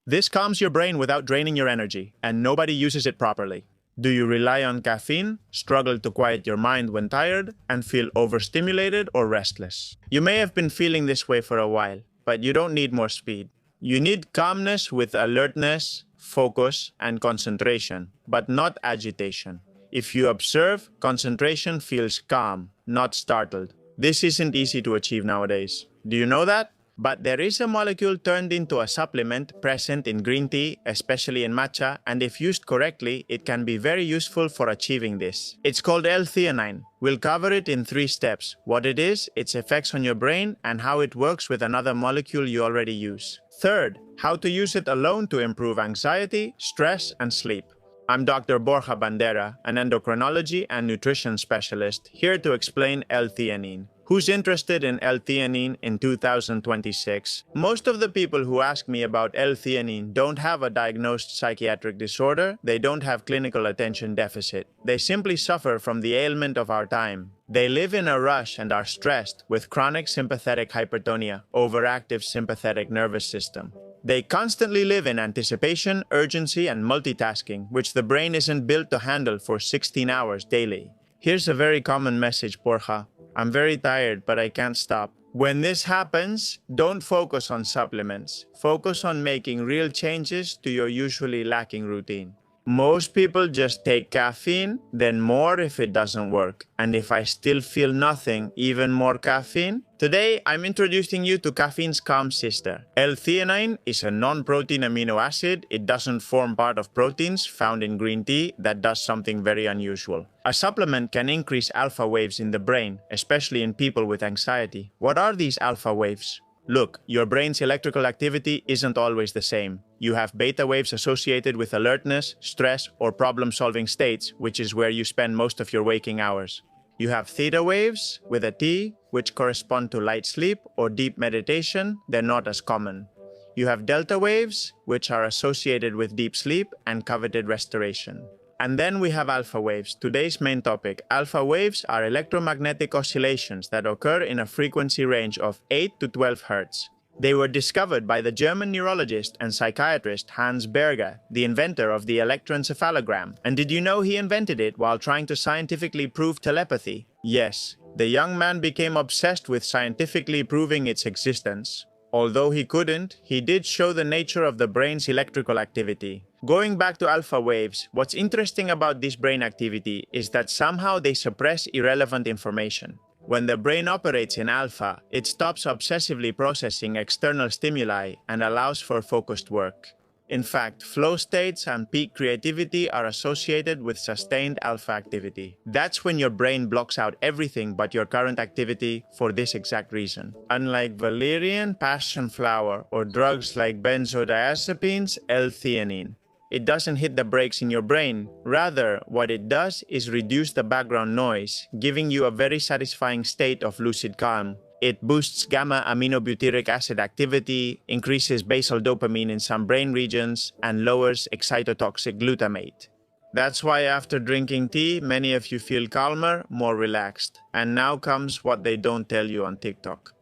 This calms your brain without draining your energy, and nobody uses it properly. Do you rely on caffeine, struggle to quiet your mind when tired, and feel overstimulated or restless? You may have been feeling this way for a while, but you don't need more speed. You need calmness with alertness, focus, and concentration, but not agitation. If you observe, concentration feels calm, not startled. This isn't easy to achieve nowadays. Do you know that? But there is a molecule turned into a supplement present in green tea, especially in matcha, and if used correctly, it can be very useful for achieving this. It's called L-Theanine. We'll cover it in 3 steps: what it is, its effects on your brain, and how it works with another molecule you already use. Third, how to use it alone to improve anxiety, stress, and sleep. I'm Dr. Borja Bandera, an endocrinology and nutrition specialist, here to explain L-Theanine. Who's interested in L-Theanine in 2026? Most of the people who ask me about L-Theanine don't have a diagnosed psychiatric disorder, they don't have clinical attention deficit. They simply suffer from the ailment of our time. They live in a rush and are stressed with chronic sympathetic hypertonia, overactive sympathetic nervous system. They constantly live in anticipation, urgency, and multitasking, which the brain isn't built to handle for 16 hours daily. Here's a very common message, Borja. I'm very tired, but I can't stop. When this happens, don't focus on supplements. Focus on making real changes to your usually lacking routine. Most people just take caffeine, then more if it doesn't work. And if I still feel nothing, even more caffeine? Today, I'm introducing you to caffeine's calm sister. L-theanine is a non-protein amino acid. It doesn't form part of proteins found in green tea that does something very unusual. A supplement can increase alpha waves in the brain, especially in people with anxiety. What are these alpha waves? Look, your brain's electrical activity isn't always the same. You have beta waves associated with alertness, stress, or problem-solving states, which is where you spend most of your waking hours. You have theta waves, with a T, which correspond to light sleep or deep meditation. They're not as common. You have delta waves, which are associated with deep sleep and coveted restoration. And then we have alpha waves, today's main topic. Alpha waves are electromagnetic oscillations that occur in a frequency range of 8 to 12 Hz. They were discovered by the German neurologist and psychiatrist Hans Berger, the inventor of the electroencephalogram. And did you know he invented it while trying to scientifically prove telepathy? Yes, the young man became obsessed with scientifically proving its existence. Although he couldn't, he did show the nature of the brain's electrical activity. Going back to alpha waves, what's interesting about this brain activity is that somehow they suppress irrelevant information. When the brain operates in alpha, it stops obsessively processing external stimuli and allows for focused work. In fact, flow states and peak creativity are associated with sustained alpha activity. That's when your brain blocks out everything but your current activity for this exact reason. Unlike valerian, passion flower, or drugs like benzodiazepines, L-theanine, it doesn't hit the brakes in your brain. Rather, what it does is reduce the background noise, giving you a very satisfying state of lucid calm. It boosts gamma-aminobutyric acid activity, increases basal dopamine in some brain regions, and lowers excitotoxic glutamate. That's why after drinking tea, many of you feel calmer, more relaxed. And now comes what they don't tell you on TikTok.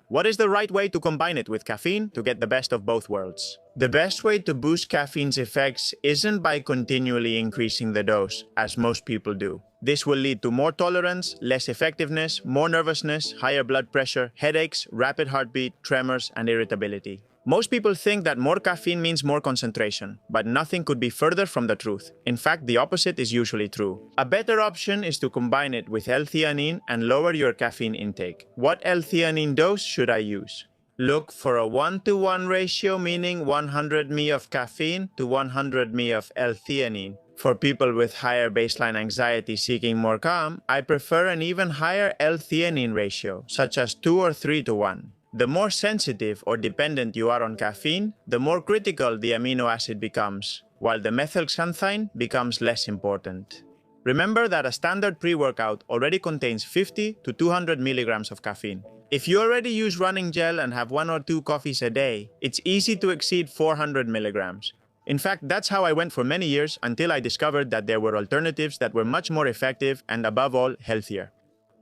What is the right way to combine it with caffeine to get the best of both worlds? The best way to boost caffeine's effects isn't by continually increasing the dose, as most people do. This will lead to more tolerance, less effectiveness, more nervousness, higher blood pressure, headaches, rapid heartbeat, tremors, and irritability. Most people think that more caffeine means more concentration, but nothing could be further from the truth. In fact, the opposite is usually true. A better option is to combine it with L-theanine and lower your caffeine intake. What L-theanine dose should I use? Look for a 1-to-1 ratio, meaning 100 mg of caffeine to 100 mg of L-theanine. For people with higher baseline anxiety seeking more calm, I prefer an even higher L-theanine ratio, such as 2 or 3-to-1. The more sensitive or dependent you are on caffeine, the more critical the amino acid becomes, while the methylxanthine becomes less important. Remember that a standard pre-workout already contains 50 to 200 milligrams of caffeine. If you already use running gel and have 1 or 2 coffees a day, it's easy to exceed 400 milligrams. In fact, that's how I went for many years until I discovered that there were alternatives that were much more effective and, above all, healthier.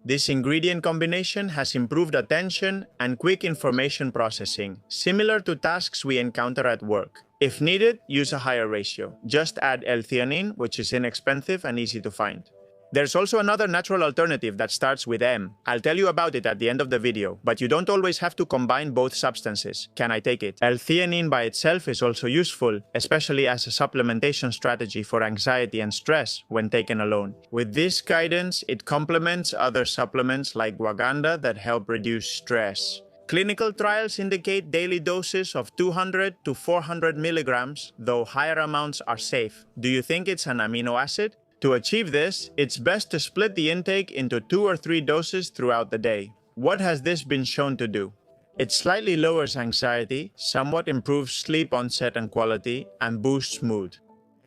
This ingredient combination has improved attention and quick information processing, similar to tasks we encounter at work. If needed, use a higher ratio. Just add L-Theanine, which is inexpensive and easy to find. There's also another natural alternative that starts with M. I'll tell you about it at the end of the video, but you don't always have to combine both substances. Can I take it? L-Theanine by itself is also useful, especially as a supplementation strategy for anxiety and stress when taken alone. With this guidance, it complements other supplements like Waganda that help reduce stress. Clinical trials indicate daily doses of 200 to 400 milligrams, though higher amounts are safe. Do you think it's an amino acid? To achieve this, it's best to split the intake into 2 or 3 doses throughout the day. What has this been shown to do? It slightly lowers anxiety, somewhat improves sleep onset and quality, and boosts mood.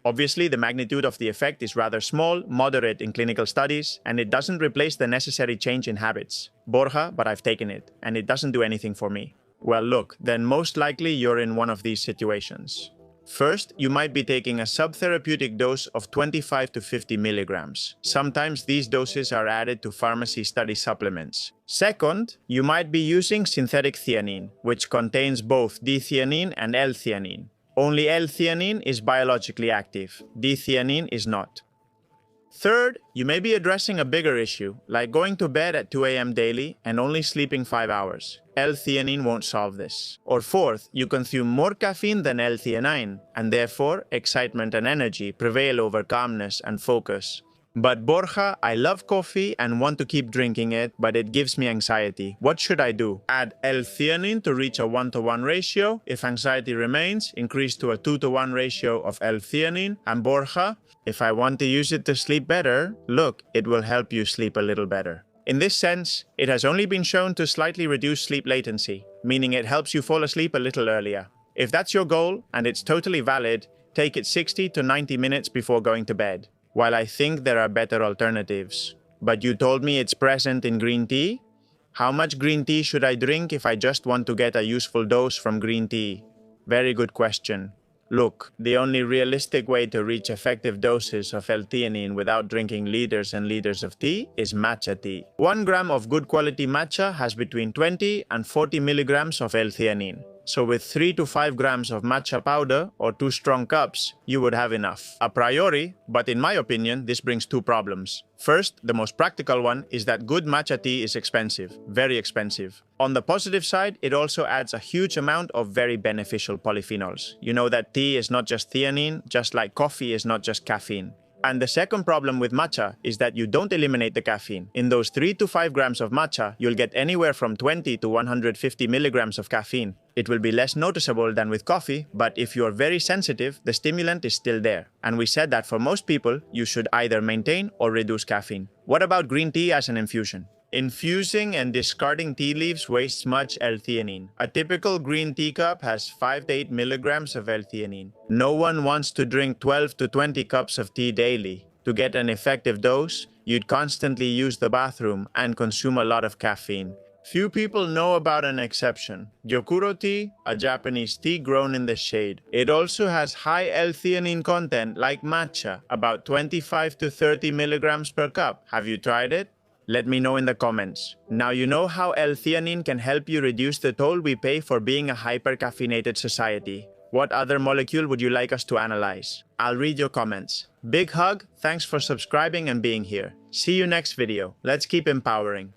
Obviously, the magnitude of the effect is rather small, moderate in clinical studies, and it doesn't replace the necessary change in habits. Borja, but I've taken it, and it doesn't do anything for me. Well, look, then most likely you're in one of these situations. First, you might be taking a subtherapeutic dose of 25 to 50 milligrams. Sometimes these doses are added to pharmacy study supplements. Second, you might be using synthetic theanine, which contains both D-theanine and L-theanine. Only L-theanine is biologically active. D-theanine is not. Third, you may be addressing a bigger issue, like going to bed at 2 a.m. daily and only sleeping 5 hours. L-theanine won't solve this. Or fourth, you consume more caffeine than L-theanine, and therefore excitement and energy prevail over calmness and focus. But Borja, I love coffee and want to keep drinking it, but it gives me anxiety. What should I do? Add L-theanine to reach a 1-to-1 ratio. If anxiety remains, increase to a 2-to-1 ratio of L-theanine. And Borja, if I want to use it to sleep better, look, it will help you sleep a little better. In this sense, it has only been shown to slightly reduce sleep latency, meaning it helps you fall asleep a little earlier. If that's your goal, and it's totally valid, take it 60 to 90 minutes before going to bed. While I think there are better alternatives. But you told me it's present in green tea? How much green tea should I drink if I just want to get a useful dose from green tea? Very good question. Look, the only realistic way to reach effective doses of L-theanine without drinking liters and liters of tea is matcha tea. 1 gram of good quality matcha has between 20 and 40 milligrams of L-theanine. So with 3 to 5 grams of matcha powder or 2 strong cups, you would have enough. A priori, but in my opinion, this brings 2 problems. First, the most practical one is that good matcha tea is expensive, very expensive. On the positive side, it also adds a huge amount of very beneficial polyphenols. You know that tea is not just theanine, just like coffee is not just caffeine. And the second problem with matcha is that you don't eliminate the caffeine. In those 3 to 5 grams of matcha, you'll get anywhere from 20 to 150 milligrams of caffeine. It will be less noticeable than with coffee, but if you're very sensitive, the stimulant is still there. And we said that for most people, you should either maintain or reduce caffeine. What about green tea as an infusion? Infusing and discarding tea leaves wastes much L-theanine. A typical green teacup has 5 to 8 milligrams of L-theanine. No one wants to drink 12 to 20 cups of tea daily. To get an effective dose, you'd constantly use the bathroom and consume a lot of caffeine. Few people know about an exception. Gyokuro tea, a Japanese tea grown in the shade. It also has high L-theanine content like matcha, about 25 to 30 milligrams per cup. Have you tried it? Let me know in the comments. Now you know how L-theanine can help you reduce the toll we pay for being a hyper-caffeinated society. What other molecule would you like us to analyze? I'll read your comments. Big hug, thanks for subscribing and being here. See you next video. Let's keep empowering.